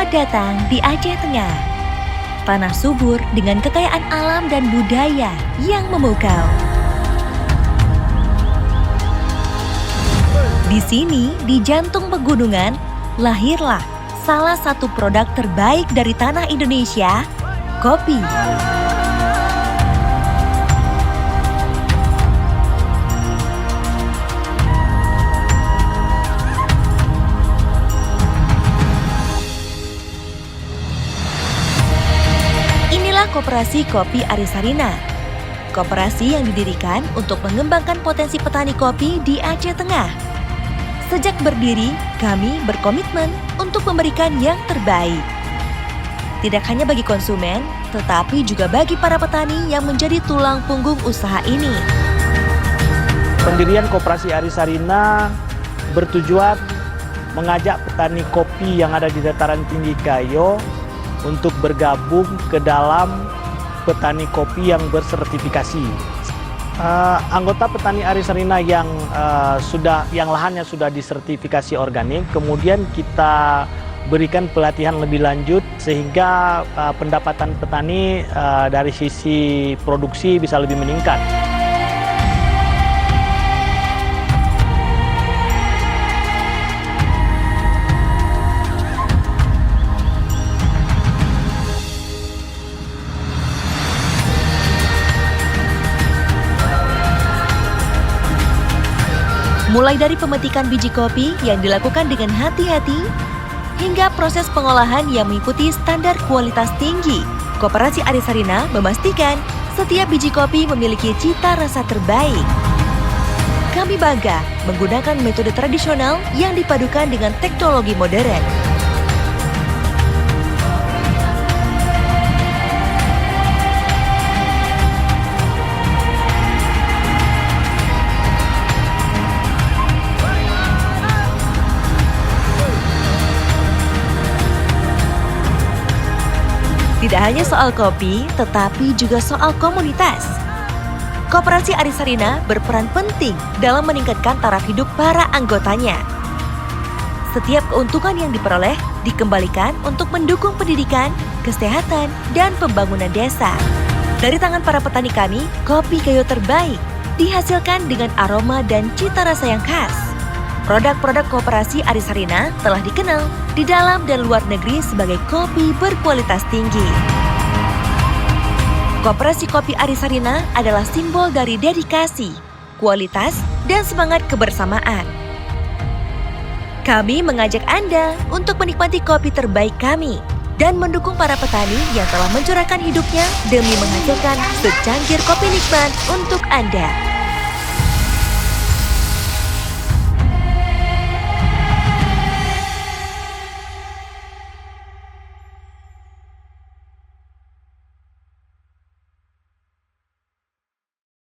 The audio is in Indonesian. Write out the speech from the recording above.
Selamat datang di Aceh Tengah. Tanah subur dengan kekayaan alam dan budaya yang memukau. Di sini, di jantung pegunungan, lahirlah salah satu produk terbaik dari tanah Indonesia, kopi. Inilah Koperasi Kopi Arisarina. Koperasi yang didirikan untuk mengembangkan potensi petani kopi di Aceh Tengah. Sejak berdiri, kami berkomitmen untuk memberikan yang terbaik. Tidak hanya bagi konsumen, tetapi juga bagi para petani yang menjadi tulang punggung usaha ini. Pendirian Koperasi Arisarina bertujuan mengajak petani kopi yang ada di dataran tinggi Gayo untuk bergabung ke dalam petani kopi yang bersertifikasi. Anggota petani Arisarina yang lahannya sudah disertifikasi organik, kemudian kita berikan pelatihan lebih lanjut sehingga pendapatan petani dari sisi produksi bisa lebih meningkat. Mulai dari pemetikan biji kopi yang dilakukan dengan hati-hati, hingga proses pengolahan yang mengikuti standar kualitas tinggi, Koperasi Arisarina memastikan setiap biji kopi memiliki cita rasa terbaik. Kami bangga menggunakan metode tradisional yang dipadukan dengan teknologi modern. Tidak hanya soal kopi, tetapi juga soal komunitas. Koperasi Arisarina berperan penting dalam meningkatkan taraf hidup para anggotanya. Setiap keuntungan yang diperoleh dikembalikan untuk mendukung pendidikan, kesehatan, dan pembangunan desa. Dari tangan para petani kami, kopi Gayo terbaik dihasilkan dengan aroma dan cita rasa yang khas. Produk-produk Koperasi Arisarina telah dikenal di dalam dan luar negeri sebagai kopi berkualitas tinggi. Koperasi Kopi Arisarina adalah simbol dari dedikasi, kualitas, dan semangat kebersamaan. Kami mengajak Anda untuk menikmati kopi terbaik kami dan mendukung para petani yang telah mencurahkan hidupnya demi menghasilkan secangkir kopi nikmat untuk Anda.